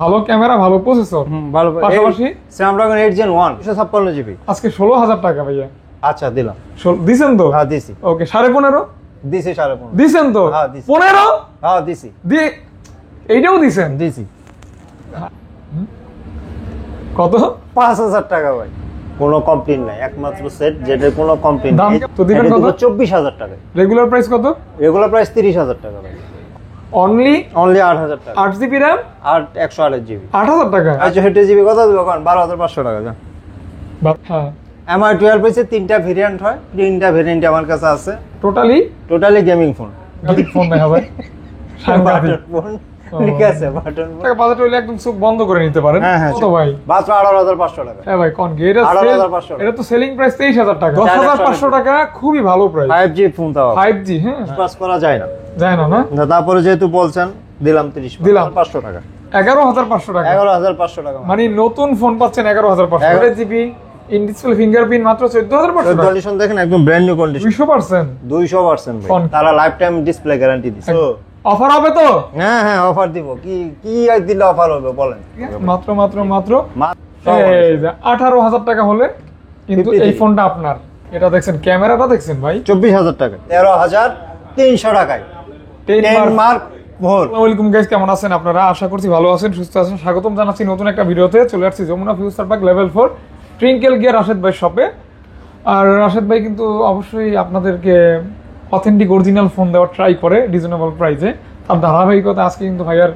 ভালো ক্যামেরা, ভালো প্রসেসর, ভালো। পাশাপাশি স্ন্যাপড্রাগন 8 Gen 1 256 জিবি। আজকে 16,000 টাকা ভাইয়া। আচ্ছা দিলাম। দিছেন তো? হ্যাঁ দিছি। ওকে 15.5 দিছি 15.5 দিছেন তো? হ্যাঁ দিছি। 15 হ্যাঁ দিছি। দিয়ে এইটাও দিছেন? দিছি। কত? 5000 টাকা ভাই। কোনো কমপ্লেইন নাই, একমাত্র সেট যেটার কোনো কমপ্লেইন দাম নেই। তো দিবেন কত? 24000 টাকা। রেগুলার প্রাইস কত? রেগুলার প্রাইস 30000 টাকা ভাই। অনলি 8000 টাকা। 8 জিবি RAM আর 128 জিবি। 8000 টাকা। 64 জিবি কত দিব কোন? 12500 টাকা যা। হ্যাঁ MI 12 পেছে তিনটা ভেরিয়েন্ট হয়, তিনটা ভেরিয়েন্ট আমার কাছে আছে। Totally gaming phone. গাড়ি ফোন দেখা ভাই। সাংঘাতিক ফোন ঠিক আছে, বাটন টাকা বাজেট হইলে একদম চোখ বন্ধ করে নিতে পারেন। কত ভাই? মাত্র 18500 টাকা। হ্যাঁ ভাই কোন গেট আছে? 18500 এটা তো সেলিং প্রাইস 23000 টাকা। 10500 টাকা খুবই ভালো প্রাইস। 5G ফোন দাও। 5G হ্যাঁ পাস করা যায় না। যায় না না? তারপরে যেহেতু বলছেন দিলাম 500 টাকা। 11500 টাকা। 11500 টাকা। মানে নতুন ফোন পাচ্ছেন 11500। 8 জিবি ইন ডিসপ্লে ফিঙ্গারপ্রিন্ট মাত্র 14500 টাকা। কন্ডিশন দেখেন একদম ব্র্যান্ড নিউ কন্ডিশন। 200%। 200% ভাই। তারা লাইফ টাইম ডিসপ্লে গ্যারান্টি দিছে। অফার হবে তো? হ্যাঁ হ্যাঁ অফার দিব। কি আর দিলে অফার হবে বলেন? মাত্র এই যে 18000 টাকা হলে কিন্তু এই ফোনটা আপনার। এটা দেখছেন, ক্যামেরাটা দেখছেন ভাই? 24000 টাকা। 13300 টাকায় 10 মার্ক 4। আসসালামু আলাইকুম গাইস, কেমন আছেন আপনারা? আশা করছি ভালো আছেন, সুস্থ আছেন। স্বাগতম জানাচ্ছি নতুন একটা ভিডিওতে। চলে আসছি Jamuna Future Park level 4 Tinkle Gear Rashed ভাই শপে। আর রাশেদ ভাই কিন্তু অবশ্যই আপনাদেরকে অথেন্টিক অরিজিনাল ফোন দেওয়ার ট্রাই করে রিজনেবল প্রাইসে। তার ধারাবাহিকতা আজকে কিন্তু ভাইয়ার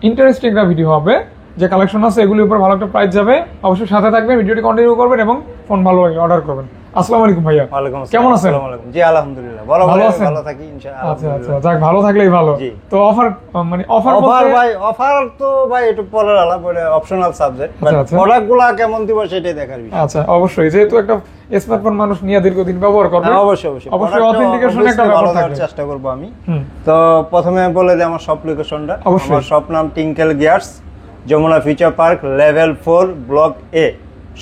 ইন্টারেস্টিং একটা ভিডিও হবে। যে কালেকশন আছে এগুলির উপর ভালো একটা প্রাইস যাবে। অবশ্যই সাথে থাকবেন, ভিডিওটি কন্টিনিউ করবেন এবং ফোন ভালো লাগে অর্ডার করবেন। আসসালামু আলাইকুম ভাইয়া। ওয়ালাইকুম আসসালাম। কেমন আছেন? আসসালামু আলাইকুম। জি আলহামদুলিল্লাহ ভালো থাকি ইনশাআল্লাহ। আচ্ছা আচ্ছা, যাক ভালো থাকলেই ভালো। তো অফার মানে অফার ভাই, অফার তো ভাই একটু পরের আলাপ, বলে অপশনাল সাবজেক্ট। প্রোডাক্টগুলো কেমন দিব সেটাই দেখার বিষয়। আচ্ছা অবশ্যই, যেহেতু একটা স্মার্টফোন মানুষ নিয়ে দীর্ঘদিন ব্যবহার করবে, অবশ্যই অথেন্টিকেশন একটা ব্যাপার থাকবে। চেষ্টা করব আমি। তো প্রথমে বলে দিই আমার শপ লোকেশনটা। আমার শপ নাম Tinkle Gears, Jamuna Future Park level 4 block A,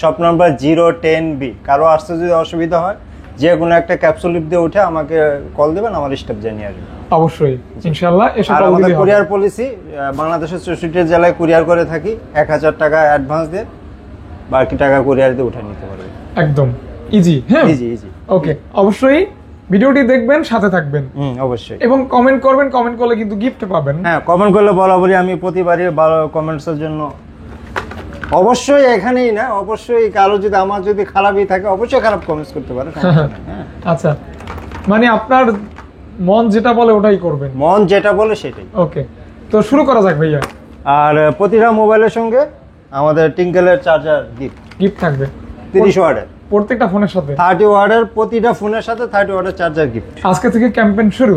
shop number 010B। কারো আসতে যদি অসুবিধা হয় যে কোনো একটা ক্যাপসুল লিপ দিয়ে উঠে আমাকে কল দিবেন, আমার স্টাফ জানিয়ে আসবে অবশ্যই ইনশাআল্লাহ। এসে কল দিলে হবে। কুরিয়ার পলিসি বাংলাদেশের 64 জেলায় কুরিয়ার করে থাকি। 1000 টাকা অ্যাডভান্স দিয়ে বাকি টাকা কুরিয়ার দিয়ে উঠে নিতে পারবে। একদম ইজি। হ্যাঁ ইজি। ওকে, অবশ্যই ভিডিওটি দেখবেন, সাথে থাকবেন অবশ্যই, এবং কমেন্ট করবেন। কমেন্ট করলে কিন্তু গিফট পাবেন। হ্যাঁ কমেন্ট করলে বরাবরই আমি প্রতিবারই ভালো কমেন্টসের জন্য অবশ্যই এখানেই না, অবশ্যই কারো যদি আমার যদি খারাপই থাকে অবশ্যই খারাপ কমেন্টস করতে পারে। আচ্ছা, মানে আপনার মন যেটা বলে ওটাই করবেন। মন যেটা বলে সেটাই। ওকে, তো শুরু করা যাক ভাইয়া। আর প্রতিটা মোবাইলের সঙ্গে আমাদের টিঙ্কেলের চার্জার গিফট থাকবে 30 ওয়াটের প্রত্যেকটা ফোনের সাথে। 30 ওয়াটের প্রতিটা ফোনের সাথে 30 ওয়াটের চার্জার গিফট। আজকে থেকে ক্যাম্পেইন শুরু।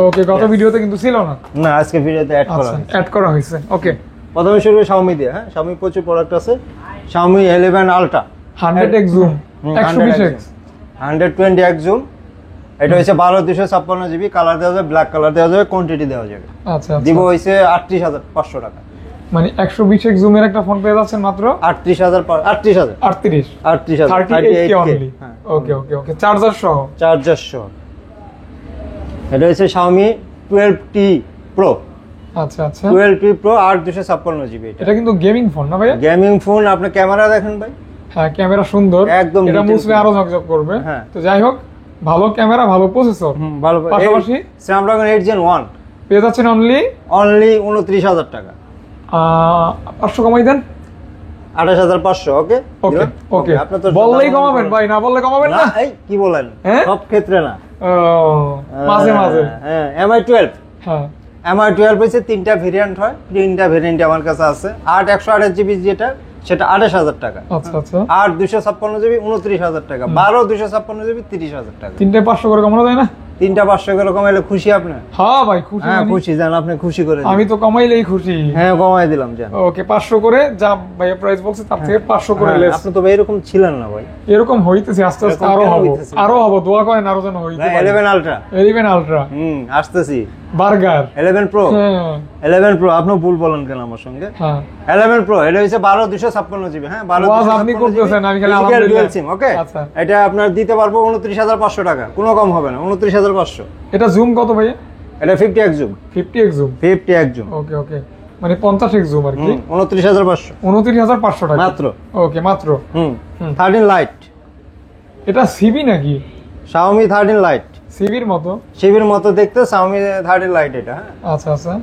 ওকে, গত ভিডিওতে কিন্তু ছিল না। না, আজকে ভিডিওতে অ্যাড করা হয়েছে। ওকে, প্রথমে শুরু Xiaomi দিয়ে। হ্যাঁ Xiaomi প্রচুর প্রোডাক্ট আছে। Xiaomi 11 Ultra 100x zoom 120x 120x zoom. এটা হচ্ছে 12256 জিবি। কালার দেওয়া যাবে, ব্ল্যাক কালার দেওয়া যাবে, কোয়ান্টিটি দেওয়া যাবে। আচ্ছা, দিব হইছে 38500 টাকা। মানে 120x জুমের একটা ফোন পেয়ে যাচ্ছেন মাত্র 38000 অনলি। ওকে ওকে ওকে, চার্জার সহ। এটা হচ্ছে Xiaomi 12T Pro। আচ্ছা আচ্ছা, 12T Pro 8256 জিবি। এটা কিন্তু গেমিং ফোন না ভাইয়া? Gaming phone. আপনি ক্যামেরা দেখেন ভাই। হ্যাঁ ক্যামেরা সুন্দর একদম, এটা মুছলে আরো ঝকঝক করবে। হ্যাঁ, তো যাই হোক, ভালো ক্যামেরা, ভালো প্রসেসর, ভালো। পাশাপাশি Snapdragon 8 Gen 1 পেয়ে যাচ্ছেন অনলি 29000 টাকা। 500 কমাই দেন। 28500। ওকে ওকে ওকে, আপনি তো বললেই কমাবেন ভাই, না বললে কমাবেন না। এই কি বলেন? সব ক্ষেত্রে না, মাঝে মাঝে। হ্যাঁ MI 12। হ্যাঁ MI 12 হচ্ছে তিনটা ভেরিয়েন্ট হয়। তিনটা ভেরিয়েন্ট আমার কাছে আছে। 128 জিবি যেটা, সেটা 28000 টাকা। আচ্ছা আচ্ছা। 256 জিবি 29000 টাকা। 256 জিবি 30000 টাকা। তিনটে 500 করে কমানো যায় না? তিনটা 500 করে কমাইলে খুশি আপনি? হ্যাঁ ভাই খুশি। হ্যাঁ খুশি, জান আপনি খুশি করে। আমি তো কমাইলেই খুশি। হ্যাঁ কমাই দিলাম জান। ওকে, 500 করে যা ভাইয়া প্রাইস বলছে তার থেকে 500 করে লেস। আপনি তো ভাই এরকম ছিলেন না ভাই। এরকম হইতেছে, আস্তে আস্তে আরো হবে। দোয়া করেন আরো যেন হইতে পারে। 11 Ultra আসতেছি। Burger 11 Pro 11 Pro। আপনি ভুল বলেন কেন আমার সঙ্গে? হ্যাঁ 11 Pro এটা হচ্ছে 12256 জিবি। হ্যাঁ 12256 আপনি করতেছেন, আমি খালি আলহামদুলিল্লাহ সিম। ওকে, আচ্ছা, এটা আপনার দিতে পারবো 29500 টাকা, কোনো কম হবে না। 29500। এটা জুম কত ভাইয়া? এটা 50x zoom. 50x zoom. 50x zoom. Okay okay, মানে 50x জুম আর কি 29500 29500 টাকা মাত্র। ওকে মাত্র 13 লাইট। এটা সিবি নাকি? Xiaomi 13 লাইট, সিবির মতো শিবির মতো দেখতে Xiaomi 13 লাইট এটা। হ্যাঁ আচ্ছা আচ্ছা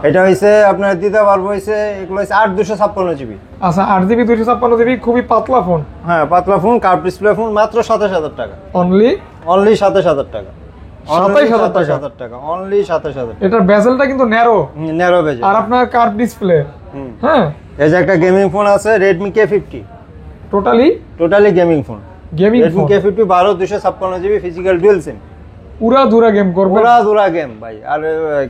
এটা হইছে আপনার দিতে পারবো হইছে, এগুলো হইছে 8256 জিবি। আচ্ছা 8GB 256GB, খুবই পাতলা ফোন। হ্যাঁ পাতলা ফোন, কার্ভ ডিসপ্লে ফোন, মাত্র 27000 টাকা। অনলি 27000 টাকা। 27000 টাকা অনলি 27000 টাকা। এটার বেজেলটা কিন্তু ন্যারো বেজেল আর আপনার কার্ভ ডিসপ্লে। হ্যাঁ এই যে একটা গেমিং ফোন আছে Redmi K50, totally gaming phone. Gaming Redmi phone, K50 12 256 GB physical dual SIM, পুরা দুরা গেম করবে, পুরা দুরা গেম ভাই। আর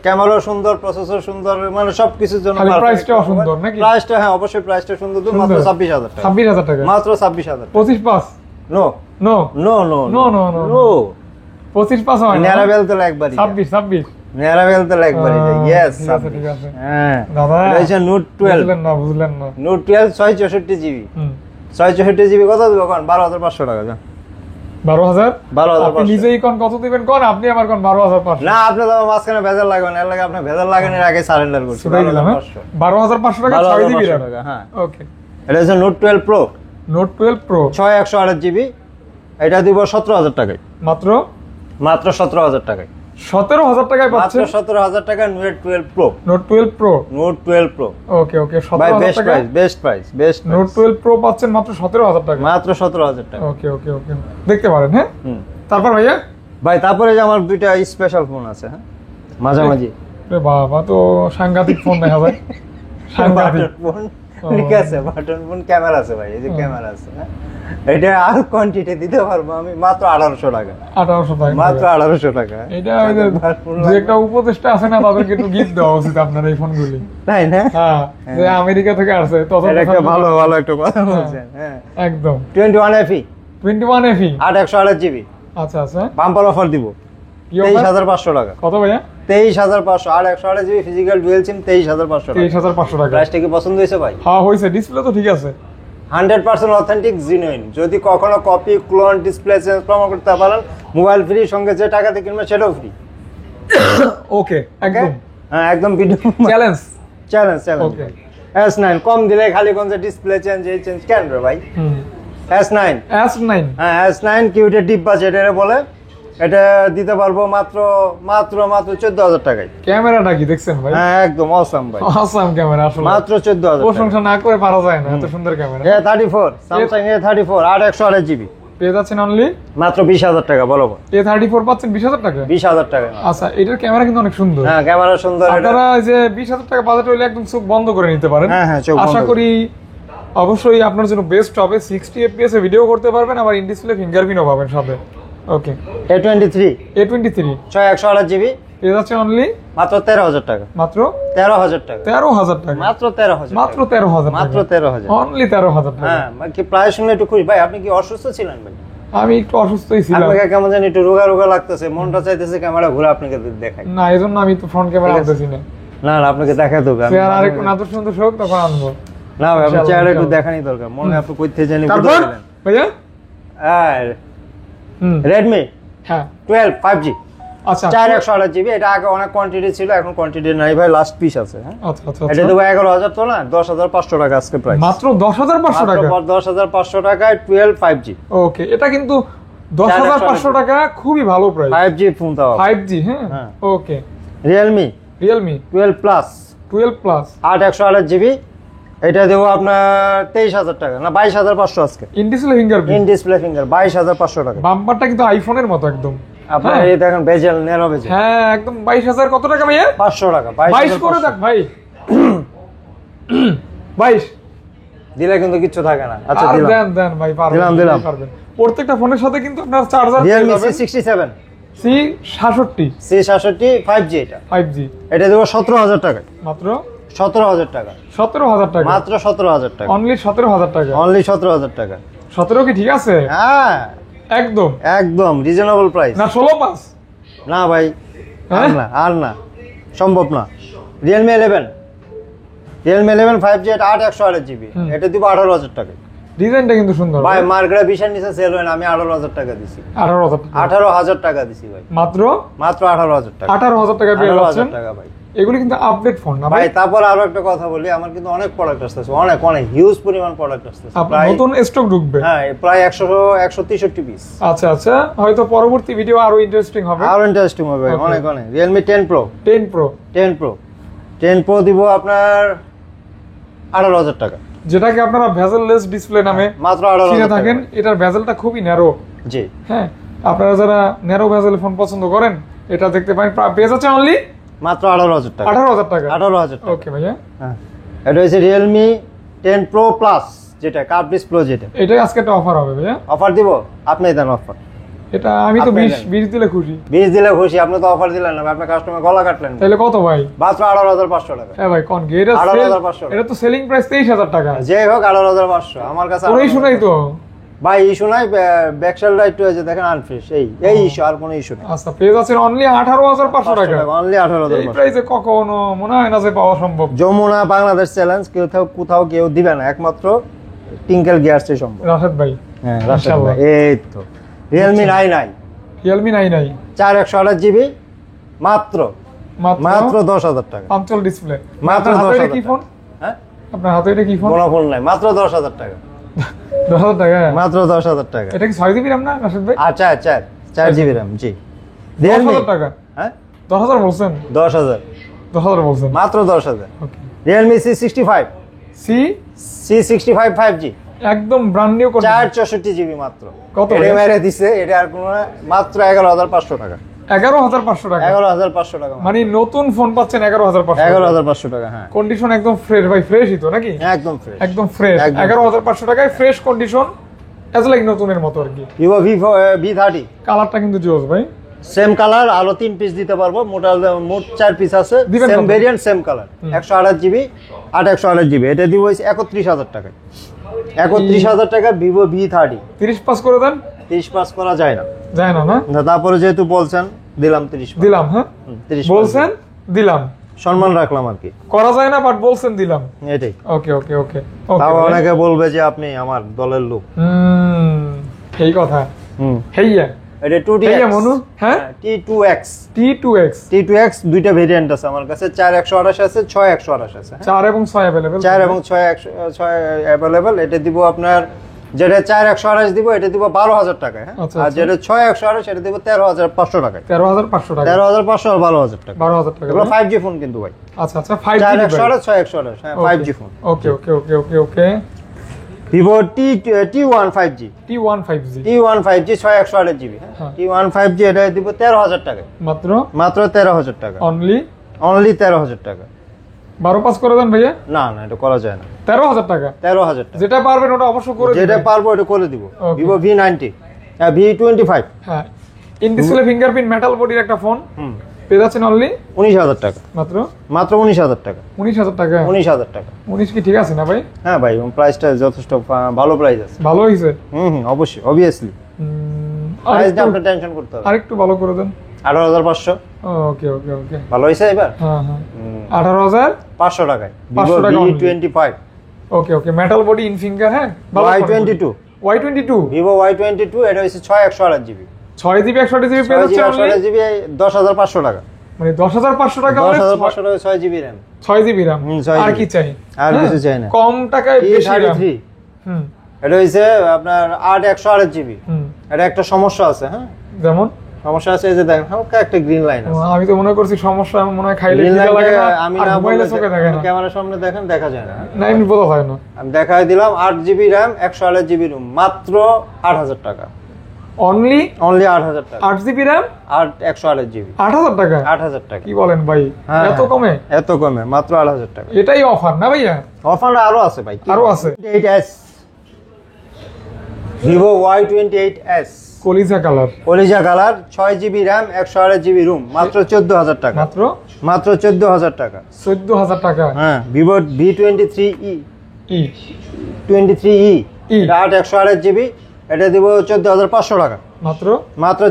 ক্যামেরা সুন্দর, প্রসেসর সুন্দর, মানে সবকিছুর জন্য। খালি প্রাইসটা সুন্দর নাকি? প্রাইসটা হ্যাঁ অবশ্যই প্রাইসটা সুন্দর, মাত্র 26000 টাকা। 26000 টাকা মাত্র 26000 টাকা। 25 no no no no no no no no 25 হয় না, নেরাবেল তো একবারই 26 নেরাবেল তো একবারই ইয়েস ঠিক আছে ঠিক আছে হ্যাঁ দাদা। এটা হচ্ছে নোট 12, বুঝলেন না নোট 12 664 জিবি। 664 জিবি কত দিব কোন? 12500 টাকা। যা 12000 আপনি 12500 নিজেই কোন কত দিবেন কোন? আপনি আমার কোন 12500? না আপনি তো মাঝখানে ভেজাল লাগাবেন, এর লাগে আপনি ভেজাল লাগানোর আগে সারেন্ডার করছেন। সেটাই দিলাম। 12500 টাকা 6GB RAM। টাকা। হ্যাঁ ওকে এটা হচ্ছে note 12 Pro, Note 12 pro 6128 GB. এটা দিব 17000 টাকায়। মাত্র 17000 টাকায়। 17000 টাকায় মাত্র পাচ্ছেন 17000 টাকা Note 12 Pro. Note 12 Pro Note 12 Pro okay okay ভাই 17000 বেস্ট টাকা price, best price, best Note 12 Pro পাচ্ছেন মাত্র 17000 টাকা। মাত্র 17000 টাকা। ওকে ওকে ওকে দেখতে পারেন। হ্যাঁ তারপর ভাইয়া ভাই তারপরে যে আমার দুইটা স্পেশাল ফোন আছে। হ্যাঁ মাঝামাঝি বাবা তো সাংঘাতিক ফোন দেখা যায়, সাংঘাতিক ফোন। ঠিক আছে বাটন ফোন, ক্যামেরা আছে ভাই, এই যে ক্যামেরা আছে। হ্যাঁ এটা আর কোয়ান্টিটি দিতে পারবো আমি মাত্র 1800 টাকা। 1800 টাকা মাত্র 1800 টাকা। এটা ওই যে একটা উপদেষ্টা আছে না, তাদেরকে একটু গিফট দেওয়া উচিত আপনার এই ফোনগুলি। তাই না? হ্যাঁ যে আমেরিকা থেকে আসছে তত এটা একটা ভালো ভালো একটা কথা বলছেন। হ্যাঁ একদম 21 FE 21 FE 8128 জিবি। আচ্ছা আচ্ছা বাম্পার অফার দিব কি offer? 23500 টাকা। কত ভাইয়া? 23500 8128 জিবি ফিজিক্যাল ডুয়াল সিম 23500 টাকা। 23500 টাকা। প্রাইসটা কি পছন্দ হয়েছে ভাই? হ্যাঁ হইছে, ডিসপ্লে তো ঠিক আছে। 100% অথেন্টিক জেনুইন। যদি কখনো কপি, ক্লোন, ডিসপ্লে চেঞ্জ প্রমাণ করতে পারেন, মোবাইল ফ্রি, সঙ্গে যে টাকাতে কিনবে সেটাও ফ্রি। ওকে একদম হ্যাঁ একদম video challenge challenge okay S9 কম দিলে খালি কোন যে ডিসপ্লে চেঞ্জ এই চেঞ্জ কেন রে ভাই? S9 S9 হ্যাঁ S9 কিউটের ডিব্বা যেটা বলে, এটা দিতে পারবো মাত্র মাত্র মাত্র 14000 টাকায়। ক্যামেরাটা কি দেখছেন ভাই? হ্যাঁ একদম অসাম ভাই, অসাম ক্যামেরা আসলে মাত্র 14000 প্রশংসা না করে পারা যায় না, এত সুন্দর camera. A34 Samsung A34 8128 GB পেয়ে যাচ্ছেন অনলি মাত্র 20000 টাকা। বলো A34 পাচ্ছেন 20000 টাকা। 20000 টাকা। আচ্ছা এটার ক্যামেরা কিন্তু অনেক সুন্দর। হ্যাঁ ক্যামেরা সুন্দর। আপনারা যে 20000 টাকা বাজেট হইলে একদম চোখ বন্ধ করে নিতে পারেন। হ্যাঁ হ্যাঁ চোখ বন্ধ আশা করে। করি অবশ্যই আপনার জন্য বেস্ট হবে। 60 fps এ ভিডিও করতে পারবেন, আবার ইন ডিসপ্লে ফিঙ্গারপ্রিন্টও পাবেন সাথে। ওকে A23 A23 জিবি পেয়ে যাচ্ছেন অনলি মাত্র 13000 টাকা। মাত্র 13000 টাকা। 13000 টাকা। মাত্র 13000 মাত্র 13000 মাত্র 13000 অনলি 13000 টাকা। হ্যাঁ কি প্রাইস শুনলে একটু খুশি ভাই। আপনি কি অসুস্থ ছিলেন ভাই? আমি একটু অসুস্থই ছিলাম। আপনাকে কেমন জানি একটু রোগা রোগা লাগতেছে, মনটা চাইতেছে ক্যামেরা ঘুরে আপনাকে দেখাই। না এজন্য আমি তো ফ্রন্ট ক্যামেরা আনতেছি না। না না আপনাকে দেখাই দেবো। চেহারা আরেকটু নাদর সুন্দর হোক তখন আনবো। না ভাই আপনার চেহারা একটু দেখানি দরকার। মনে আপনি কইতে জানি বুঝতে তারপর পারলেন। ভাইয়া আর Redmi হ্যাঁ 12 5G আচ্ছা 4128 জিবি। এটা আগে অনেক কোয়ান্টিটি ছিল, এখন কোয়ান্টিটি নাই ভাই, লাস্ট পিস আছে। হ্যাঁ আচ্ছা আচ্ছা এটা দেবো 11000 তো না, 10500 টাকা আজকে প্রাইস। মাত্র 10500 টাকা। 10500 টাকায় 12 5G। ওকে এটা কিন্তু 10500 টাকা খুবই ভালো প্রাইস। 5G ফোন তাও 5G হ্যাঁ ওকে। Realme 12 plus 8128 GB. এটা দেবো আপনার 23000 টাকা, না 22500 আজকে। In display fingerprint, in display finger 22500 টাকা। বাম্পারটা কিন্তু আইফোনের মতো একদম। আপনার এই দেখেন বেজেল নেরো বেজেল। হ্যাঁ একদম 22000 কত টাকা ভাইয়া? 500 টাকা। 22 করে দেখ ভাই। 22 দিলে কিন্তু কিচ্ছু থাকে না। আচ্ছা আর দিলাম দেন ভাই দিলাম। পারবেন। প্রত্যেকটা ফোনের সাথে কিন্তু আপনার চার্জার পেয়ে Realme যাবেন। C67 C67 5G। এটা 5G এটা দেবো 17000 টাকা। মাত্র 17000 টাকা। 17000 টাকা। মাত্র 17000 টাকা। অনলি 17000 টাকা। অনলি 17000 টাকা। 17 কি ঠিক আছে? হ্যাঁ একদম একদম রিজনেবল প্রাইস। না 16 পাস? না ভাই আর না সম্ভব না। Realme 11 5G এটা 8128 জিবি। এটা দিব 18000 টাকা। ডিজাইনটা কিন্তু সুন্দর ভাই মার্কেটে 20 এর নিচে সেল হয় না, আমি 18000 টাকা দিছি। 18000 টাকা। 18000 টাকা দিছি ভাই। মাত্র 18000 টাকা। 18000 টাকা পেয়ে 18000 যাচ্ছেন টাকা ভাই। এগুলি কিন্তু আপডেট ফোন না ভাই। তারপর আরো একটা কথা বলি, আমার কিন্তু অনেক প্রোডাক্ট আসতেছে, অনেক অনেক হিউজ পরিমাণ প্রোডাক্ট আসতেছে, আপনার নতুন স্টক ঢুকবে। হ্যাঁ, প্রায় 163 পিস। আচ্ছা আচ্ছা, হয়তো পরবর্তী ভিডিও আরো ইন্টারেস্টিং হবে, আরো ইন্টারেস্টিং হবে অনেক অনেক। Realme 10 Pro 10 Pro দিব আপনার 18,000 টাকা, যেটাকে আপনারা ভেজেললেস ডিসপ্লে নামে মাত্র চিনে 18,000 থাকেন। এটার ভেজেলটা খুবই ন্যারো। জি হ্যাঁ, আপনারা যারা ন্যারো ভেজেল ফোন পছন্দ করেন এটা দেখতে পারেন। পেয়ে যাচ্ছে অনলি মাত্র 18,000 টাকা। 18,000 টাকা। 18,000 টাকা। ওকে ভাইয়া। হ্যাঁ, এটা হচ্ছে Realme 10 Pro Plus, যেটা কার্ভ ডিসপ্লে, যেটা এটাই আজকে একটা অফার হবে ভাইয়া। অফার দিব, আপনি দেন অফার। এটা আমি তো আপনি 20 দিলে খুশি। 20 দিলে খুশি, আপনি তো অফার দিলেন না, আপনার কাস্টমার গলা কাটলেন। তাহলে কত ভাই? মাত্র 18,500 টাকা। হ্যাঁ ভাই, কোন গেট 18,500 এটা তো সেলিং প্রাইস 23,000 টাকা। যে হোক 18,500 আমার কাছে। কোনো ইস্যু নাই তো ভাই? ইস্যু নাই, ব্যাকশেলটা একটু আছে দেখেন আনফ্রেশ, এই ইস্যু, আর কোনো ইস্যু নেই। আচ্ছা, পেয়ে যাচ্ছেন অনলি 18,500 টাকা। অনলি এই 18,500। প্রাইসে কখনো মনে হয় না যে পাওয়া সম্ভব। যমুনা বাংলাদেশ চ্যালেঞ্জ, কোথাও কেউ দিবে না, একমাত্র টিঙ্কেল গিয়ারসে সম্ভব। রাশেদ ভাই। হ্যাঁ, রাশেদ ভাই। এই তো Realme 9i Realme 9i 4 128GB, মাত্র 10,000 টাকা। পাঞ্চল ডিসপ্লে। মাত্র আপনার হাতে 10,000 কি ফোন? হ্যাঁ, আপনার হাতে এটা কি ফোন? কোনো ফোন নাই, মাত্র 10,000 টাকা। 10,000 টাকা? মাত্র 10,000 টাকা। এটা কি 6 জিবি RAM না রাশেদ ভাই? আচ্ছা, 4 জিবি RAM। জি, 10,000 টাকা। হ্যাঁ, 10,000 বলছেন? 10,000, 10,000 বলছেন? মাত্র 10,000। ওকে। Realme C65 C65 5G, একদম ব্র্যান্ড নিউ কোন? 464GB মাত্র। কত? এটা মেরে দিছে, এটা আর কোনো না, মাত্র 11,500 টাকা। 11,500 টাকা? 11,500 টাকা, মানে নতুন ফোন পাচ্ছেন 11,500? 11,500 টাকা। হ্যাঁ, কন্ডিশন একদম ফ্রেশ ভাই, ফ্রেশই তো নাকি? একদম ফ্রেশ, একদম ফ্রেশ। একদম। 11,500 টাকায় ফ্রেশ কন্ডিশন, এজ লাইক নতুনের মতো আর কি। Vivo V30 কালারটা কিন্তু জোস ভাই। সেম কালার, আলো 3 পিস দিতে পারবো, মোট 4 পিস আছে, দিবেন সেম কত? Variant same colour. 128GB, 128GB, এটা দিব 31,000 টাকা। 31,000 টাকা Vivo V30। 30 পাস করে দেন। 30 পাস করা যায় না। যায় না? না, তারপরে যেহেতু বলছেন দিলাম 30 পাস। দিলাম। হ্যাঁ, 30 বলছেন দিলাম, সম্মান রাখলাম আর কি। করা যায় না বাট বলছেন দিলাম। এটাই। ওকে ওকে ওকে তাও ওকে। অনেকে বলবে যে আপনি আমার দলের লোক। এই কথা। হুম, হেইয়া এটা 2DX হেইয়া মনু। হ্যাঁ, T2X T2X দুইটা ভেরিয়েন্ট আছে আমার কাছে, 4 128 আছে, 6 128 আছে। 4 এবং 6 अवेलेबल। 4 এবং 6 अवेलेबल। এটা দিব আপনার, যেটা 4 128 দিব এটা দিব 12,000 টাকায়। হ্যাঁ, আচ্ছা, আর যেটা 6 128 এটা দিব 13,500 টাকায়। 13,500 টাকা। 13,500 আর 12,000 টাকা। 12,000 টাকা। এগুলো 5G ফোন কিন্তু ভাই। আচ্ছা আচ্ছা, 5G 4 128 6 128, হ্যাঁ, 5G ফোন। ওকে ওকে ওকে ওকে ওকে। Vivo T1 5G T1 5G 6 128GB। হ্যাঁ। T1 5G এটা দিব 13,000 টাকায়। মাত্র 13,000 টাকা। অনলি 13,000 টাকা। 12 পাস করে দেন ভাইয়া। না, এটা করা যায় না। 13,000 টাকা। 13,000 টাকা। যেটা পারবেন ওটা অবশ্যই করে দিবেন। যেটা পারবো এটা করে দিব। Okay. Vivo V90 V25। হ্যাঁ, ইন ডিসপ্লে ফিঙ্গারপ্রিন্ট মেটাল বডির একটা ফোন। পেয়ে যাচ্ছেন অনলি 19,000 টাকা। মাত্র 19,000 টাকা। 19,000 টাকা। 19,000 টাকা। 19 কি ঠিক আছে না ভাই? হ্যাঁ ভাই, প্রাইসটা যথেষ্ট ভালো প্রাইস আছে। ভালো হইছে। অবশ্যই, অবভিয়াসলি। প্রাইস নিয়ে আপনি টেনশন করতে হবে। আরেকটু ভালো করে দেন। 18,500। ওকে ওকে ওকে। ভালো হইছে এবার? হ্যাঁ হ্যাঁ, 18,500 টাকায় 500 টাকা Vivo only। V25 okay okay, metal body in finger. হ্যাঁ, Y22 Y22 Vivo Y22 এটা হচ্ছে 6 128GB। 6 জিবি 128 জিবি পেয়ে যাচ্ছেন অনলি 128GB 10,500 টাকা। মানে 10,500 টাকা হলে 10,500 টাকা 6GB RAM। 6 GB RAM। 6 আর GB কি চাই? আর কিছু চাই না। কম টাকায় বেশি RAM। E33 হুম এটা হচ্ছে আপনার 8 128GB। হুম। এটা একটা সমস্যা আছে। হ্যাঁ, যেমন সমস্যা আছে, এই যে দেখেন হালকা একটা গ্রিন লাইন আছে। আমি তো মনে করছি সমস্যা মনে হয় খাইলে গ্রিন খিদে লাগে লাইন না, আমি আর না মোবাইলে বললে চোখে দেখে না। ক্যামেরার সামনে দেখেন, দেখা যায় না। না, এমনি বোধ হয় না। আমি দেখাই দিলাম 8GB RAM 128GB রুম, মাত্র 8,000 টাকা। অনলি 8,000 টাকা। 8 জিবি RAM 128GB 8,000 টাকা। 8,000 টাকা। কি বলেন ভাই, হ্যাঁ, এত কমে? এত কমে, মাত্র 8,000 টাকা। এটাই অফার না ভাইয়া? অফার আরো আছে ভাই, আরো আছে। Y28s Vivo Y28s কলিজা কালার। কলিজা colour, 6GB RAM 128GB room, মাত্র 14,000 টাকা। মাত্র 14,000 টাকা। 14,000 টাকা। হ্যাঁ, Vivo V23e ই 23e E এটা 8 128GB, এটা দিব 14,500 টাকা। মাত্র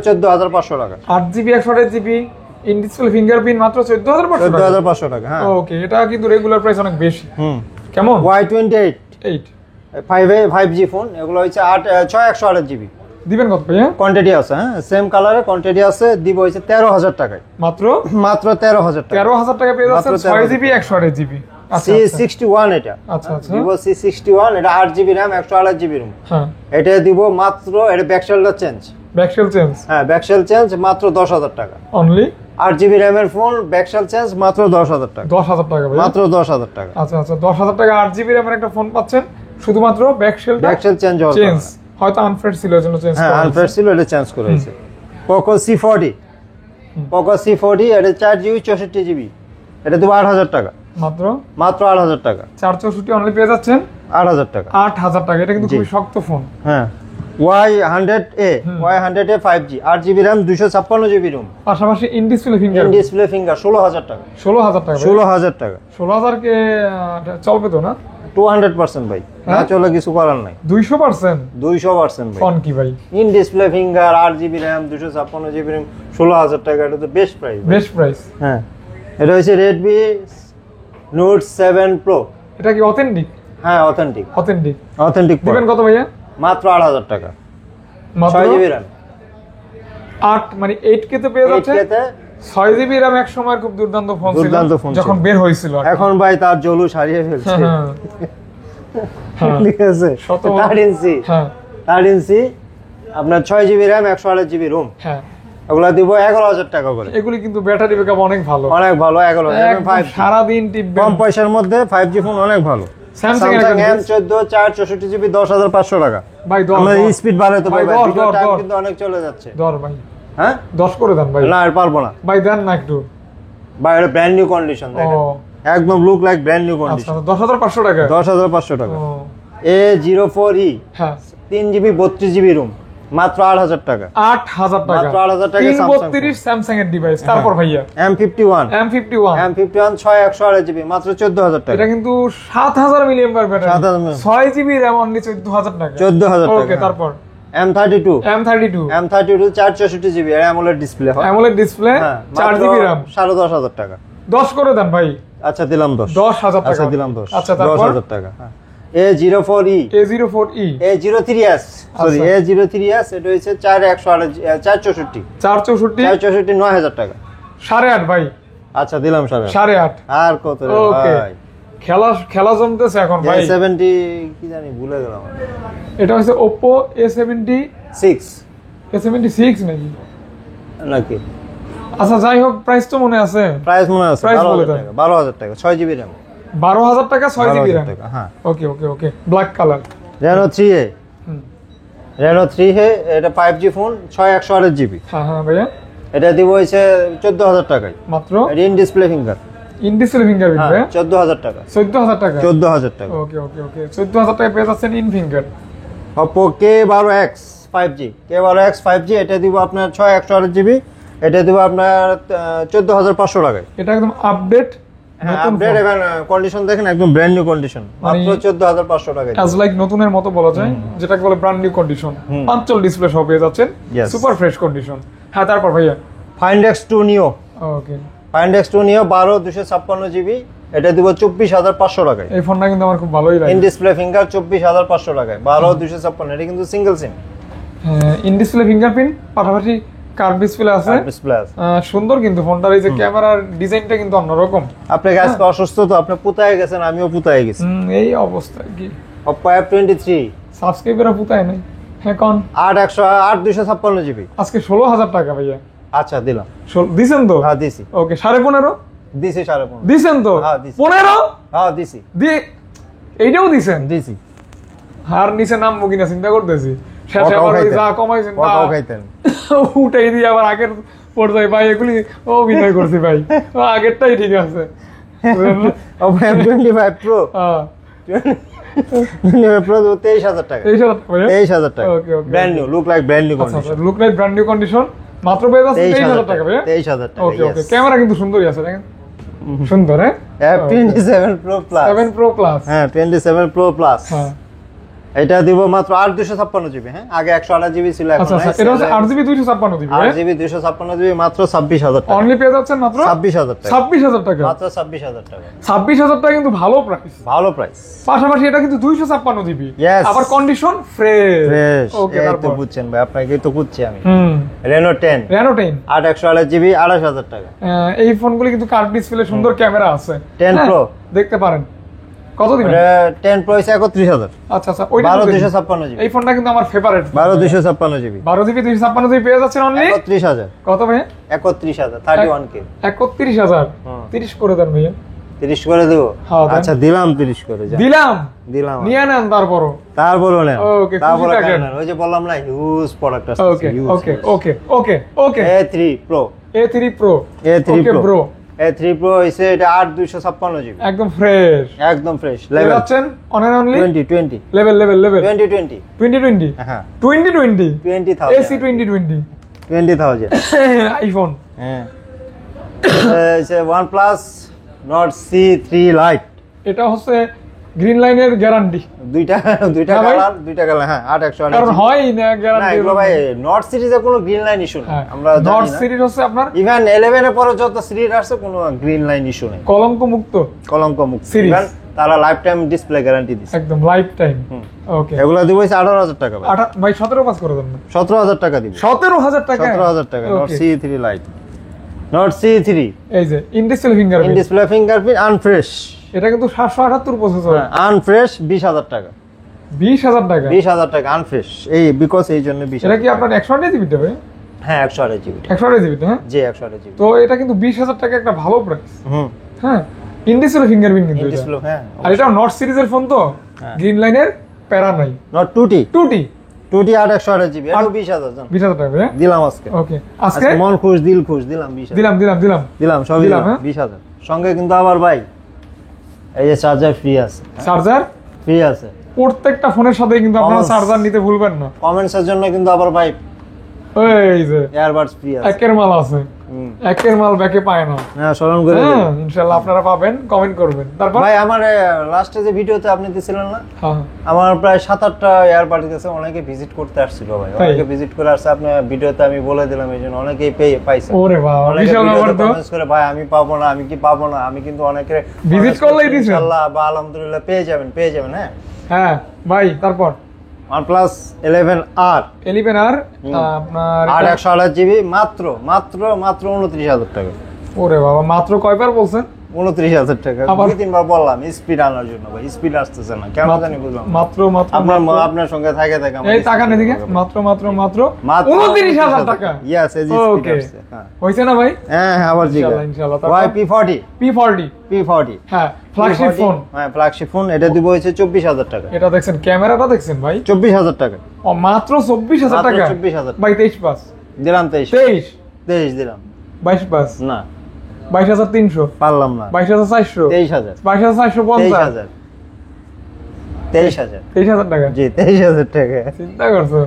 14,500 টাকা। 8 GB 128 GB in display fingerprint মাত্র 14,500 টাকা। 14,500 টাকা। হ্যাঁ, ওকে, এটা কিন্তু রেগুলার প্রাইস অনেক বেশি। কেমন? Y28 8 5G ফোন, এগুলো হচ্ছে 6 128GB। দিবেন কত ভাইয়া? কোয়ান্টিটি আছে, হ্যাঁ সেম কালারে কোয়ান্টিটি আছে, দিব হইছে 13000 টাকায়। মাত্র 13000 টাকা। 13000 টাকা পেয়ে যাচ্ছেন 6GB 128GB। আচ্ছা C61 এটা। আচ্ছা আচ্ছা। Vivo C61 এটা 8GB RAM 128GB ROM। হ্যাঁ এটা দিব মাত্র, এটা ব্যাকশেলটা চেঞ্জ। Back shell change? হ্যাঁ ব্যাকশেল চেঞ্জ মাত্র 10000 টাকা। অনলি 8GB RAM এর ফোন ব্যাকশেল চেঞ্জ মাত্র 10000 টাকা। 10000 টাকা ভাই? মাত্র 10000 টাকা। আচ্ছা আচ্ছা 10000 টাকা 8GB RAM এর একটা ফোন পাচ্ছেন, শুধুমাত্র ব্যাকশেল চেঞ্জ হবে। চেঞ্জ হয়তো আনফ্রেশ ছিল এজন্য চেঞ্জ করা। হ্যাঁ আনফ্রেশ ছিল, এটা চেঞ্জ করা হয়েছে। Poco C40, Poco C40 এটা 4GB 64GB, এটা দেব 8000 টাকা। মাত্র 8000 টাকা। 464 অনলি পেয়ে যাচ্ছেন 8000 টাকা। 8000 টাকা। এটা কিন্তু খুবই শক্ত ফোন। হ্যাঁ Y100A 5G 8GB RAM 256GB ROM, পাশাপাশি in display finger. In display finger 16000 টাকা। 16000 টাকা? 16000 টাকা। 16000 কে চলবে তো না? 200% ভাই, না চলে কিছু করার নাই। 200%? 200% ভাই। ফোন কি ভাই? In display finger 8GB RAM 256GB RAM 16000 টাকা, এটা তো বেস্ট প্রাইস। Best price. হ্যাঁ এটা হচ্ছে Redmi Note 7 Pro। এটা কি অথেন্টিক? হ্যাঁ অথেন্টিক। অথেন্টিক দিবেন কত ভাইয়া? মাত্র 8000 টাকা। মাত্র 6GB RAM 8 মানে 8K তে পেয়ে যাচ্ছে। 8K তে 6GB RAM এক সময় খুব দুর্দান্ত ফোন ছিল, দুর্দান্ত ফোন যখন বের হয়েছিল। এখন ভাই তার জলুস হারিয়ে ফেলছে। ঠিক আছে 8 ইঞ্চি। হ্যাঁ 8 ইঞ্চি আপনার 6GB RAM 128GB ROM। হ্যাঁ ওগুলা দিব 11000 টাকা করে। এগুলি কিন্তু ব্যাটারি ব্যাকআপ অনেক ভালো, অনেক ভালো। 11000 5 সারা দিন টিপবেন। কম পয়সার মধ্যে 5G ফোন অনেক ভালো। Samsung M14 464GB 10450 টাকা। ভাই দর আমরা স্পিড বাড়াতে ভাই, পারবো, ভিডিও দর, টাইম দর। কিন্তু অনেক চলে যাচ্ছে। দর ভাই, হ্যাঁ 10 করে দেন ভাই। না আর পারবো না ভাই, দেন না একটু ভাই, এটা ব্র্যান্ড নিউ কন্ডিশন দেখেন, একদম লুক লাইক ব্র্যান্ড নিউ আচ্ছা কন্ডিশন। 10500 টাকা? 10500 টাকা। ও A04e হ্যাঁ 3GB 32GB ROM মাত্র 8000 টাকা। 8000 টাকা? মাত্র 8000 টাকা। 332 স্যামসাং এর ডিভাইস। তারপর ভাইয়া M51 M51 6128GB মাত্র 14000 টাকা। এটা কিন্তু 7000 milliampere battery, 7000 6GB RAM only 14000 টাকা। 14000 টাকা। ওকে তারপর M32 M32 464GB এর AMOLED ডিসপ্লে হয়, AMOLED ডিসপ্লে, 4GB RAM 10500 টাকা। 10 করে দেন ভাই। আচ্ছা দিলাম 10। 10000 টাকা। আচ্ছা দিলাম 10। আচ্ছা তারপর 10000 টাকা। হ্যাঁ A04e A04e A03s sorry A03s এটা হচ্ছে 464 464 9000 টাকা। 8.5 ভাই। আচ্ছা দিলাম 8.5। 8.5 আর কত রে ওকে। ভাই, খেলা জমতেছে এখন ভাই। A70 কি জানি ভুলে গেলাম। এটা হচ্ছে Oppo A76 নাকি? নাকি আচ্ছা যাই হোক, প্রাইস তো মনে আছে? প্রাইস মনে আছে? প্রাইস বলে 12000 দেন। টাকা। 12000 টাকা 6GB RAM। 12000 টাকা 6GB RAM। টাকা। হ্যাঁ okay okay okay black colour. Reno 3A Reno 3A এটা 5G ফোন 6128GB। হ্যাঁ হ্যাঁ ভাইয়া। এটা দিব হইছে 14000 টাকায় মাত্র? এটা in display finger. In display fingerprint ভাইয়া? 14000 টাকা। 14000 টাকা? 14000 টাকা। ওকে ওকে ওকে 14000 টাকা পেয়ে যাচ্ছেন in finger. Oppo K12X 5G K12X 5G এটা দিব আপনার 6128GB, এটা দিব আপনার 14500 টাকায়। এটা একদম আপডেট, হ্যাঁ আপডেট এবং কন্ডিশন দেখেন একদম ব্র্যান্ড নিউ কন্ডিশন, মাত্র 14500 টাকায়। অ্যাজ লাইক নতুনের মতো বলা যায়, যেটাকে বলে ব্র্যান্ড নিউ কন্ডিশন। পাঁচল ডিসপ্লে সহ পেয়ে যাচ্ছেন, সুপার ফ্রেশ কন্ডিশন। হ্যাঁ তারপর ভাইয়া Find X2 Neo ওকে Find X2 Neo 12256GB এটা দিব 24500 টাকায়। এই ফোনটা কিন্তু আমার খুব ভালোই লাগে। ইন ডিসপ্লে ফিঙ্গার 24500 টাকায় 12256, এটা কিন্তু সিঙ্গেল সিম। হ্যাঁ ইন ডিসপ্লে ফিঙ্গারপ্রিন্ট, পাশাপাশি কার্ভ ডিসপ্লে আছে। সুন্দর কিন্তু ফোনটার এই যে ক্যামেরার ডিজাইনটা কিন্তু অন্যরকম। আপনি আজকে অসুস্থ তো, আপনি পুতায় গেছেন, আমিও পুতায় গেছি। এই অবস্থা কি? Oppo F23 সাবস্ক্রাইবাররা পুতায় নাই। হ্যাঁ কোন 8256GB আজকে 16000 টাকা ভাইয়া। আচ্ছা দিলাম। দিছেন তো? হ্যাঁ দিছি। ওকে 15.5 দিছি 15.5 দিছেন তো? হ্যাঁ দিছি। 15 হ্যাঁ দিছি। এইটাও দিছেন? দিছি। আর নিচে নামবো কিনা চিন্তা করতেছি। শেষে আবার ওই যা কমাইছেন না খাইতেন উঠাই দিয়ে আবার আগের পর্যায়ে ভাই এগুলি অভিনয় করছি ভাই। আগেরটাই ঠিক আছে। Oppo F25 Pro Pro 23000 টাকা। 23000 টাকা। Okay okay brand new, look like brand new condition. Look like brand new condition, মাত্র পেয়ে যাচ্ছে 23000 টাকা ভাই। 23000 টাকা। ওকে ওকে ক্যামেরা কিন্তু সুন্দরই আছে দেখেন, সুন্দর। হ্যাঁ F27 Pro Plus 7 Pro Plus হ্যাঁ 27 Pro Plus হ্যাঁ এটা দিব মাত্র 8 GB, হ্যাঁ আগে 128 GB ছিল, এখন আচ্ছা আচ্ছা, এটা হচ্ছে 8GB 256GB, 8GB 256GB মাত্র 26,000 টাকা। অনলি পেয়ে যাচ্ছেন মাত্র 26,000 টাকা, 26,000 টাকা, মাত্র 26,000 টাকা। 26,000 টাকা কিন্তু ভালো প্রাইস, ভালো প্রাইস। পাশাপাশি এটা কিন্তু 256GB, Yes. আবার কন্ডিশন ফ্রেশ। ফ্রেশ, ওকে, এই তো তারপর বুঝছেন ভাই, আপনাকে তো বুঝছি আমি। হুম, Reno 10 Reno 10 8 128GB 28,000 টাকা। এই ফোনগুলি কিন্তু কার্ভ ডিসপ্লে, সুন্দর ক্যামেরা আছে। 10 হ্যাঁ, Pro দেখতে পারেন। কত দিবেন? এটা 10 Pro হইছে 31,000। আচ্ছা আচ্ছা, ওইটা 12,256GB, এই ফোনটা কিন্তু আমার ফেভারিট। 12,256GB 12GB 256GB পেয়ে যাচ্ছেন অনলি 31,000। কত ভাই? 31,000 31K। 31,000 30 করে দেন ভাইয়া। 30 করে দেবো? হ্যাঁ, দেন। আচ্ছা দিলাম 30 করে, যা দিলাম দিলাম। নিয়ে নেন তারপরও। তারপরও নেন, ওকে, তারপরে খুশি থাকেন। কেন, ওই যে বললাম না হিউজ প্রোডাক্ট আছে। Okay okay okay okay okay. A3 Pro, A3 Pro, A3 okay Pro, bro, A3 Pro হইছে এটা 8,256GB, একদম ফ্রেশ। একদম ফ্রেশ লেভেল লেভেল আছেন on and only 2020 level level level 2020 2020 হ্যাঁ 2020 20,000 AC 2020 20,000 আইফোন। হ্যাঁ এই OnePlus Nord C3 Lite, এটা হচ্ছে গ্রিন লাইনের গ্যারান্টি, দুইটা হ্যাঁ ভাই। কালার হ্যাঁ 8 128 কারণ হয় না না গ্যারান্টি। এগুলো ভাই নট সিরিজে কোনো গ্রিন লাইন ইস্যু নেই, আমরা জানি নর্থ না। সিরিজ হচ্ছে আপনার ইভেন 11 এর পরে যত সিরিজ আসছে কোনো গ্রিন লাইন ইস্যু নেই, কলঙ্ক মুক্ত কলঙ্ক মুক্ত Series। Even তারা লাইফ টাইম ডিসপ্লে গ্যারান্টি দিছে। একদম লাইফ টাইম। ওকে, এগুলো দিব 18,000 টাকা ভাই, ভাই 17 পাস করে দেন না। 17,000 টাকা দিব, 17,000 টাকা, 17,000 টাকা। Not Okay. C3 Lite, not C3 এই যে in-display in fingerprint, display fingerprint আনফ্রেশ, এটা কিন্তু 778 প্রসেসর, আনফ্রেশ 20,000 টাকা, 20,000 টাকা। 20,000 টাকা আনফ্রেশ, এই বিকজ এই জন্য 20,000 এটা কি আপনার 128 জিবি দেবে? হ্যাঁ 128GB, 128 জিবি, হ্যাঁ। জি 128GB। তো এটা কিন্তু 20,000 টাকা একটা ভালো প্রাইস। হুম হ্যাঁ, ইনডিসপ্লে ফিঙ্গারপ্রিন্ট কিন্তু ইন এটা। ডিসপ্লে হ্যাঁ। আর এটা নট সিরিজের ফোন তো, হ্যাঁ। গ্রিন লাইনের প্যারা নাই। নট 2T 2T 8 128GB, এটা 20,000 জান 20,000 টাকা, হ্যাঁ। দিলাম আজকে। ওকে, আজকে আজকে মন খুশ দিল খুশ, দিলাম 20,000, দিলাম দিলাম দিলাম দিলাম সবই দিলাম, দিলাম হ্যাঁ। 20,000। সঙ্গে কিন্তু আবার ভাই এই যে চার্জার ফ্রি আছে, চার্জার। ফ্রি আছে। প্রত্যেকটা ফোনের সাথে কিন্তু আপনারা Comments। চার্জার নিতে ভুলবেন না। কমেন্টস এর জন্য কিন্তু আবার ভাই এই যে এয়ারবাডস ফ্রি আছে। একের মাল আছে, একের মাল ব্যাকে পায় না। হ্যাঁ স্মরণ করে হ্যাঁ, দিলাম। ইনশাআল্লাহ আপনারা পাবেন, কমেন্ট করবেন। তারপর ভাই আমার লাস্টে যে ভিডিওতে আপনি দিছিলেন না, হ্যাঁ, আমার প্রায় 7-8টা এয়ারবাডস গেছে, অনেকে ভিজিট করতে আসছিল ভাই, তাই? অনেকে ভিজিট করে আসছে, আপনি ভিডিওতে আমি বলে দিলাম, এই জন্য অনেকেই পাইছে। ওরে বাবা, অনেকে বিশাল ব্যাপার ভিডিওতে তো। কমেন্টস করে ভাই আমি পাবো না, আমি কি পাবো না, আমি কিন্তু অনেকে Visit করলেই দিছেন। ইনশাআল্লাহ বা আলহামদুলিল্লাহ পেয়ে যাবেন হ্যাঁ। হ্যাঁ ভাই, তারপর OnePlus 11R 11 আর আপনার 8 128GB মাত্র মাত্র মাত্র 29,000 টাকা। ওরে বাবা, মাত্র কয়বার বলছেন? 29,000 টাকা। আবার- 2-3 বার বললাম স্পিড আনার জন্য ভাই, স্পিড আসতেছে না কেন জানি বুঝলাম না। মাত্র মাত্র আপনার সঙ্গে থাকে আমার এই speed টাকা নেদিকে হবে। মাত্র মাত্র মাত্র মাত্র 29,000 টাকা। ইয়েস এই যে স্পিড ওকে, আসছে হ্যাঁ হইছে না ভাই? হ্যাঁ আবার জিগা ইনশাআল্লাহ, ইনশাআল্লাহ। তারপর? P40 P40, হ্যাঁ, ফ্ল্যাগশিপ ফোন। হ্যাঁ ফ্ল্যাগশিপ ফোন, এটা দিব হচ্ছে 24,000 টাকা। এটা দেখছেন, ক্যামেরাটা দেখছেন ভাই? 24,000 টাকা ও মাত্র 24,000 মাত্র টাকা। 24,000 ভাই 23 পাস, দিলাম 23 23 দিলাম 22 পাস, না 22,300, পারলাম না 22,400, 23,000 22,450, 23,000 23,000 টাকা। জি 23,000 টাকা চিন্তা করছো?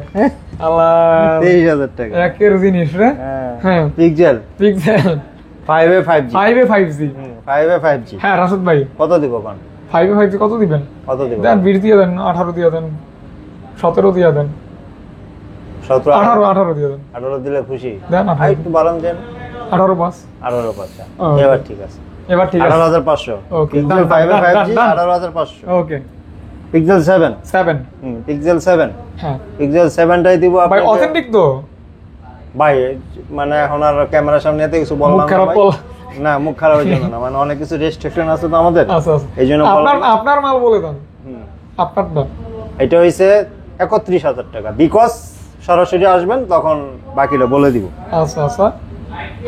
আল্লাহ, 23,000 টাকা একের জিনিস রে। হ্যাঁ, pixel pixel 5A 5G 5A 5G। 5A 5G হ্যাঁ রাশেদ ভাই, কত দিব কোন 5A 5G কত দিবেন? কত দিব দেন 20 দিয়ে দেন, 18 দিয়ে দেন, 17 দিয়ে দেন, 17 18 দিয়ে দেন, 18 দিলে খুশি দেন 18 একটু বাড়ান দেন 18 পাস। 18 পাচ্ছা Okay. এবার ঠিক আছে এবার ঠিক আছে। 18,500 Okay, pixel done, 5A done, 5G done, done. 18,500 ওকে, পিক্সেল 7 7। পিক্সেল 7 হ্যাঁ পিক্সেল 7টাই দিব ভাই, আপনাকে অথেন্টিক তো? ভাই মানে এখন আর ক্যামেরার সামনে এত কিছু বললাম মুখ না খারাপ ভাই। বল। না মুখ খারাপের জন্য না, মানে অনেক কিছু রেস্ট্রিকশন আছে তো আমাদের, আচ্ছা আচ্ছা, এই জন্য আপনার বললাম। আপনার মাল বলে দেন, হুম। আপনারটা। এটা হইছে 31,000 টাকা, বিকজ সরাসরি আসবেন তখন বাকিটা বলে দিব। আচ্ছা আচ্ছা,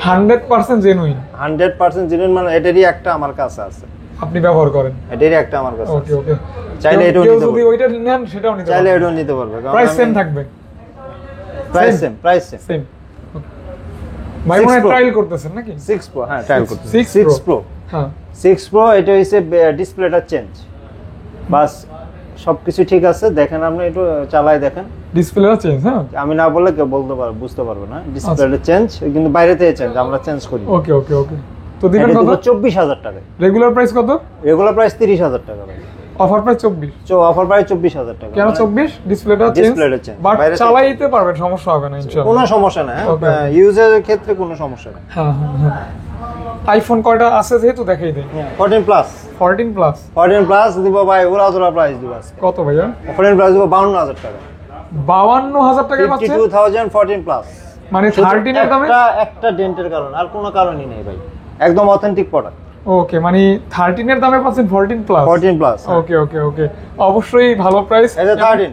100% জেনুইন 100% জেনুইন, মানে এটারই একটা আমার কাছে আছে, আপনি ব্যবহার করেন। এটারই একটা আমার কাছে ওকে আছে। ওকে, চাইলে এটাও কেউ নিতে যদি পারবে। ওইটা নেন সেটাও নিতে চাইলে পারবেন। এটাও নিতে পারবে, প্রাইস সেম থাকবে, প্রাইস সেম সেম। ভাই 6 মনে Pro। ট্রায়াল করতেছেন নাকি? 6 Pro হ্যাঁ ট্রায়াল করতে 6 6 Pro হ্যাঁ 6 Pro এটা হইছে ডিসপ্লেটা চেঞ্জ, বাস সবকিছু ঠিক আছে, দেখেন আপনি একটু চালায় দেখেন, ডিসপ্লেটা চেঞ্জ। হ্যাঁ আমি না বললে কেউ বুঝতে পারবে না, ডিসপ্লেটা চেঞ্জ কিন্তু বাইরে থেকে চেঞ্জ, আমরা চেঞ্জ করি। ওকে ওকে ওকে, তো দিবেন এটা কত? দিব 24,000 টাকা, রেগুলার প্রাইস কত? রেগুলার প্রাইস 30,000 টাকা ভাই। Offer price 24। অফার প্রাইস 24,000 টাকা। কেন 24? ডিসপ্লেটা চেঞ্জ, বাট চালাইতে পারবেন, সমস্যা হবে না ইনশাআল্লাহ। কোনো সমস্যা না, ইউজারের ক্ষেত্রে কোনো সমস্যা নেই। হ্যাঁ হ্যাঁ। আইফোন কয়টা আছে যেহেতু দেখাই দেই। 14 প্লাস 14 প্লাস দিব ভাই, ওরা প্রাইস দিব আজকে। কত ভাইয়া? 14 প্লাস দিব 52,000 টাকা। 52,000 টাকা পাচ্ছেন 52,000 14 প্লাস, মানে 13 এর দামে একটা ডেন্টের কারণ, আর কোনো কারণই নেই ভাই, একদম অথেন্টিক প্রোডাক্ট। ওকে, মানে 13 এর দামে পাচ্ছেন 14 প্লাস। ওকে ওকে ওকে, অবশ্যই ভালো প্রাইস। এই যে 13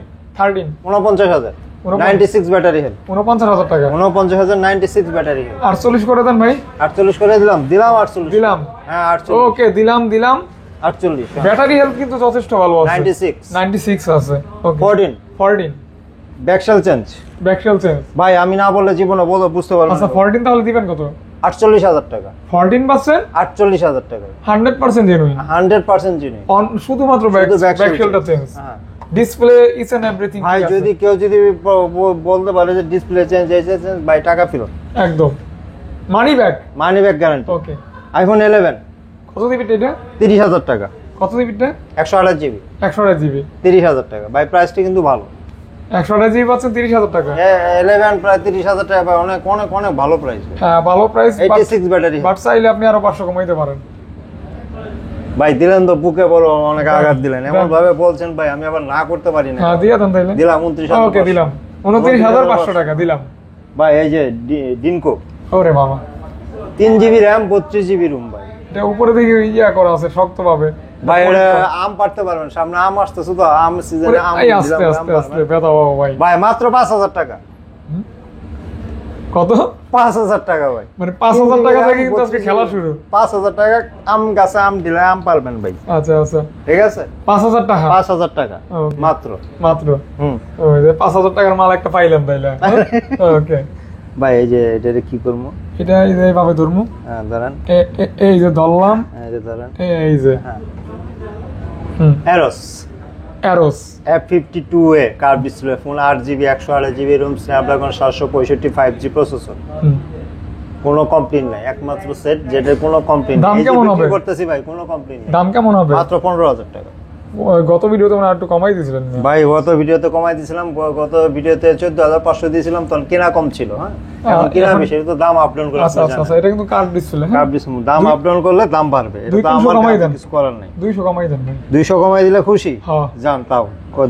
49,000 96 ব্যাটারি হেলথ, 49,000 টাকা। 49,000 96 ব্যাটারি হেলথ। 48 করে দেন ভাই। 48 করে দিলাম 48 দিলাম। হ্যাঁ 48। ওকে, দিলাম 48। ব্যাটারি হেলথ কিন্তু যথেষ্ট ভালো আছে, 96 আছে। ওকে 14 ব্যাকশেল চেঞ্জ ভাই, আমি না বললে জীবনে বুঝতে পারবো না। আচ্ছা 14 তাহলে দিবেন কত? 48,000 টাকা। 14 পাচ্ছেন 48,000 টাকা, 100% জেনুইন, 100% জেনুইন। শুধুমাত্র ব্যাকশেলটা change, display is and everything. ভাই যদি কেউ বলতে পারে যে ডিসপ্লে চেঞ্জ হয়েছে, ভাই টাকা ফেরত একদম, মানি ব্যাক গ্যারান্টি। ওকে, আইফোন 11 কত দিবি এটা? 30,000 টাকা। কত দিবি এটা? 128 জিবি 30,000 টাকা। ভাই প্রাইসটা কিন্তু ভালো, 128 জিবি পাচ্ছেন 30,000 টাকা। 11 প্রায় 30,000 টাকা, ভাই অনেক অনেক অনেক ভালো প্রাইস। হ্যাঁ ভালো প্রাইস, 86 ব্যাটারি। বাট চাইলে আপনি আরো 500 কমাইতে পারেন। ভাই দিলেন তো বুকে বড় অনেক আঘাত দিলেন, এমন ভাবে বলছেন ভাই, আমি আবার না করতে পারি না। হ্যাঁ দিয়া দেন তাইলে। দিলাম 29,000। ওকে দিলাম 29,500 টাকা দিলাম। ভাই এই যে ডিনকো, ওরে বাবা, 3 জিবি র‍্যাম 32 জিবি রুম। ভাই এটা উপরে থেকে করা আছে শক্ত ভাবে। ভাই এটা আম পারতে পারবেন, সামনে আম আসতেছে তো, আম সিজনে আম এই আস্তে বেদা বাবা। ভাই ভাই মাত্র 5,000 টাকা। কত? 5,000 টাকা ভাই, মানে 5,000 টাকা থেকে কিন্তু আজকে খেলা শুরু। 5,000 টাকা আম গাছে আম দিলে আম পারবেন ভাই। আচ্ছা ঠিক আছে, 5,000 টাকা 5,000 টাকা মাত্র। ওই যে 5,000 টাকার মাল একটা পাইলাম তাইলে। ওকে ভাই এই যে এটা কি করব? এটা এই যে ভাবে ধরমু। হ্যাঁ ধরেন, এই যে ধরলাম, এই যে ধরেন, এই যে হ্যাঁ Aros F52A curve display phone, 8GB 128GB room, Snapdragon 765 5G processor. কোনো কমপ্লেইন নাই, একমাত্র সেট যেটা কোনো কমপ্লেইন নেই। দাম কেমন হবে? করতেছি ভাই, কোনো কমপ্লেইন নেই। দাম কেমন হবে? মাত্র 15,000 টাকা। গত ভিডিওতে মানে একটু কমাই দিয়েছিলেন ভাই, গত ভিডিওতে কমাই দিয়েছিলাম, গত ভিডিওতে 14,500 দিয়েছিলাম, তখন কেনা কম ছিল। হ্যাঁ এখন কেনা বেশি, তো দাম আপ ডাউন করে। আচ্ছা এটা কিন্তু কার্ভ ডিসপ্লে। কার্ভ ডিসপ্লে দাম আপ ডাউন করলে দাম বাড়বে, এটা দাম কমাই দেন, কিছু করার নাই। 200 কমাই দেন ভাই। 200 কমাই দিলে খুশি? হ্যাঁ জান, তাও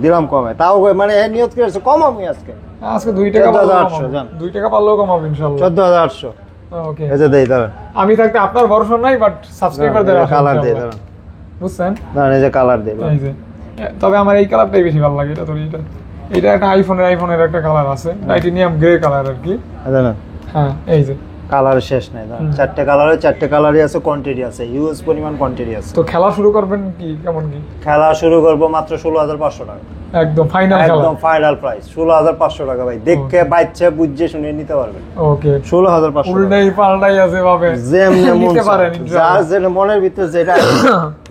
দিলাম কমে, তাও মানে নিয়ত করেছে কমাবো আজকে। 2 টাকা 14,800 জান, 2 টাকা পারলেও কমাবো ইনশাআল্লাহ। 14,800। ওকে এই যে দেই দাঁড়ান, আমি থাকতে আপনার ভরসা নাই, বাট সাবস্ক্রাইবার দেন। কালার দেই দাঁড়ান, বুঝছেন? দাঁড়ান এই যে কালার দেই। এই যে তবে আমার এই কালারটাই বেশি ভালো লাগে। এটা তো এটা একটা আইফোনের একটা কালার আছে, টাইটেনিয়াম গ্রে কালার আর কি। দাঁড়ান, হ্যাঁ এই যে কালার শেষ নাই, দাঁড়ান, 4টে কালারে 4টে কালারই আছে, কোয়ান্টিটি আছে, হিউজ পরিমাণ কোয়ান্টিটি আছে। তো খেলা শুরু করবেন কি, কেমন কি? খেলা শুরু করব মাত্র 16,500 টাকা, একদম ফাইনাল খেলা, একদম ফাইনাল প্রাইস 16,500 টাকা। ভাই দেখে বাচ্চা বুঝে শুনে নিতে পারবেন। ওকে 16,500। উল্টাই পাল্টাই আছে ভাবে, যেমনে মন নিতে পারেন যার যেটা মনের ভিতর যেটা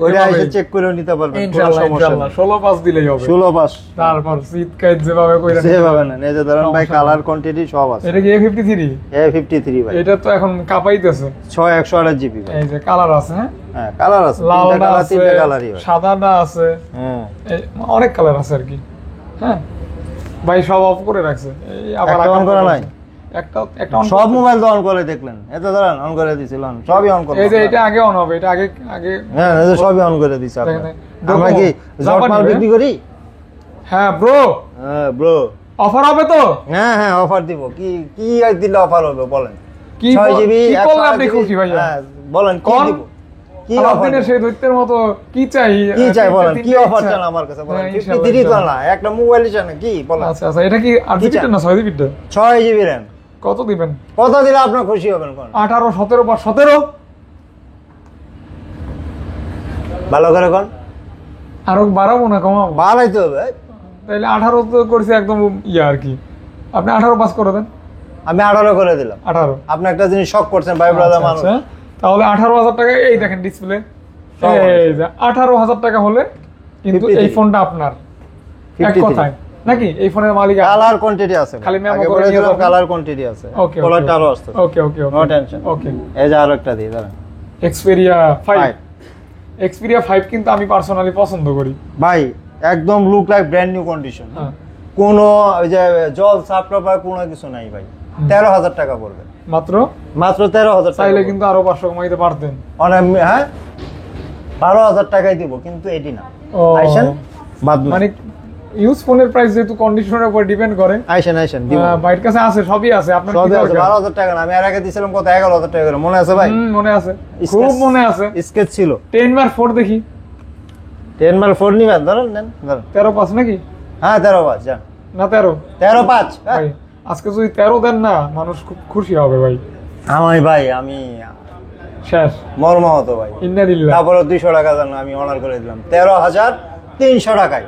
ওইটা এসে চেক করে নিতে পারবেন, কোনো সমস্যা নেই। 16,500 দিলেই হবে, 16,500। তারপর সিট কাট যেভাবে কইরা সেভাবে না, এই যে ধরেন ভাই কালার কোয়ান্টিটি সব আছে। এটা কি A53? A53 ভাই, এটা তো এখন কাপাইতেছে। 128GB ভাই। এই যে কালার আছে, হ্যাঁ কালার আছে, তিনটা কালার, তিনটা কালারই ভাই, সাদাটা আছে, হ্যাঁ অনেক কালার আছে আর কি। হ্যাঁ ভাই সব অফ করে রাখছে, এই আবার অন করা নাই, একটা অন, সব মোবাইল তো অন করে দেখলেন, এত ধরেন অন করে দিছিলাম, সবই অন করে। এই যে এটা আগে অন হবে, এটা আগে হ্যাঁ এই যে সবই অন করে দিছি আপনি। আমরা কি জট মাল বিক্রি করি? হ্যাঁ ব্রো, হ্যাঁ ব্রো, অফার হবে তো? হ্যাঁ হ্যাঁ অফার দিব। কি কি দিলে অফার হবে বলেন? কি 6GB কি করলে আপনি খুশি ভাইয়া? হ্যাঁ বলেন কি দিব, কি অফার? দিনের সেই দৈত্যের মতো কি চাই, কি চাই বলেন, কি অফার চান আমার কাছে বলেন? 53 তো না, একটা মোবাইল চান কি বলেন? আচ্ছা আচ্ছা, এটা কি 8GB না 6GB? 6GB RAM। কত দিবেন? কত দিলে আপনার খুশি হবেন কোন? 18, 17 বা 17? ভালো করে কোন? আরো বাড়াবো না কমাবো? বাড়াইতে হবে। তাইলে 18 তো করছে একদম আর কি, আপনি 18 পাস করে দেন। আমি 18 করে দিলাম। 18? আপনি একটা জিনিস শক করছেন ভাই ব্রাদার মানুষ। তাহলে 18,000 টাকা, এই দেখেন ডিসপ্লে, এই যে 18,000 টাকা হলে কিন্তু এই ফোনটা আপনার এক কথায় নাকি? এই ফোনের মালিক কালার কোয়ান্টিটি আছে, খালি মেমো করে দিলাম, কালার কোয়ান্টিটি আছে। ওকে কালারটা আরো আছে। Okay okay no tension. ওকে এই যে আরো একটা দিই দাঁড়ান, Xperia 5 Xperia 5 কিন্তু আমি পার্সোনালি পছন্দ করি ভাই একদম look like brand new condition, হ্যাঁ কোনো ওই যে জল সাপটা বা কোনো কিছু নাই ভাই। 13,000 টাকা পড়বে মাত্র। মাত্র 13,000 টাকা। চাইলে কিন্তু আরো 500 কমাইতে পারতেন। অনেক, হ্যাঁ 12,000 টাকায় দিব, কিন্তু এটি না। ও আইসেন বাদ মানে ইউজ ফোনের প্রাইস যেহেতু কন্ডিশনের উপর ডিপেন্ড করে। আইসেন দিব। বাইরের কাছে আছে, সবই আছে, আপনার কি সবই আছে। দরকার? 12,000 টাকা না, আমি এর আগে দিছিলাম কত, 11,000 টাকা করে, মনে আছে ভাই? মনে আছে, খুব মনে আছে। স্কেচ ছিল 10x4 দেখি। 10x4 নিবেন, ধরেন নেন, ধরেন 13.5 নাকি? হ্যাঁ 13,500 যান না 13। 13,500 ভাই আজকে যদি 13 দেন না, মানুষ খুব খুশি হবে ভাই। ভাই আমি শেষ মর্মাহত ভাই। ইন্নালিল্লাহ। তারপরে 200 টাকা জানো আমি অনার করে দিলাম 13,300 টাকায়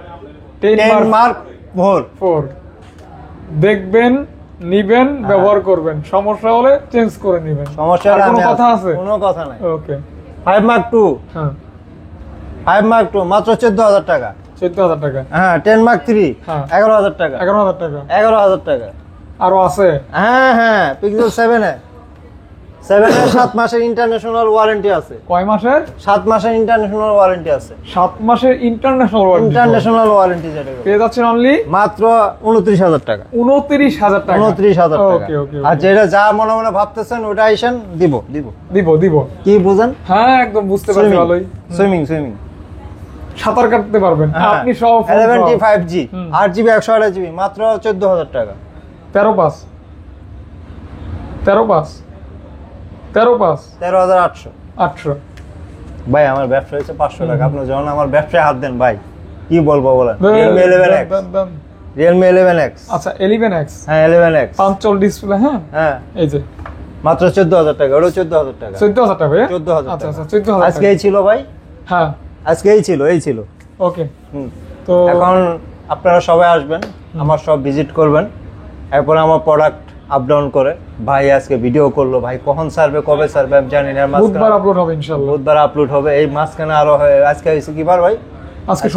10x4। দেখবেন, নিবেন, ব্যবহার করবেন, সমস্যা হলে চেঞ্জ করে নিবেন। সমস্যা আর হলে কোনো আমি কথা আছে? কোনো কথা নাই। ওকে। 5x2, হ্যাঁ 5x2 মাত্র 14,000 টাকা। 14,000 টাকা। হ্যাঁ 10x3 হ্যাঁ 11,000 টাকা। 11,000 টাকা। 11,000 টাকা। আরো আছে? হ্যাঁ পিক্সেল 7 এর 7 মাসের ইন্টারন্যাশনাল ওয়ারেন্টি আছে। কয় মাসের? 7 মাসের ইন্টারন্যাশনাল ওয়ারেন্টি আছে। 7 মাসের ইন্টারন্যাশনাল ওয়ারেন্টি। ইন্টারন্যাশনাল ওয়ারেন্টি যেটা পেয়ে যাচ্ছেন অনলি মাত্র 29,000 টাকা। 29,000 টাকা। 29,000 টাকা। ওকে ওকে। আর যেটা যা মনে মনে ভাবতেছেন ওটা আইসেন, দিব দিব দিব দিব। কি বুঝেন? হ্যাঁ একদম বুঝতে পারছি ভালোই। সুইমিং সাঁতার কাটতে পারবেন আপনি সব। 11T 5G 8GB 128GB মাত্র 14,000 টাকা। 13.5 13,800 800। ভাই আমার ব্যবসা হচ্ছে 500 টাকা। আপনি যখন আমার ব্যবসায় হাত দেন ভাই, কি বলবো বলেন? Realme 11X। আচ্ছা 11X। হ্যাঁ 11X 5 ডিসপ্লে। হ্যাঁ হ্যাঁ এই যে মাত্র 14,000 টাকা। ওটা 14,000 টাকা। 14,000 টাকা। 14,000 আচ্ছা টাকা। আচ্ছা 14,000। আজকে এই ছিল ভাই। হ্যাঁ আজকে এই ছিল। ওকে। তো এখন আপনারা সবাই আসবেন, আমার সব ভিজিট করবেন, এরপর আমার প্রোডাক্ট আপ ডাউন করে। ভাই আজকে ভিডিও করলো, ভাই কখন ছাড়বে কবে ছাড়বে আমি জানি না। বুধবার আপলোড হবে ইনশাআল্লাহ। বুধবার আপলোড হবে। এই মাঝখানে আরো আজকে হয়েছে কি বার ভাই? আজকে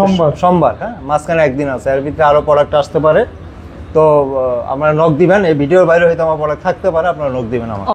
সোমবার। হ্যাঁ মাঝখানে একদিন আছে, এর ভিতরে আরো প্রোডাক্ট আসতে পারে। তো আমরা নক দিবেন, এই ভিডিওর বাইরে হয়তো আমার প্রোডাক্ট থাকতে পারে, আপনারা নক দিবেন আমার।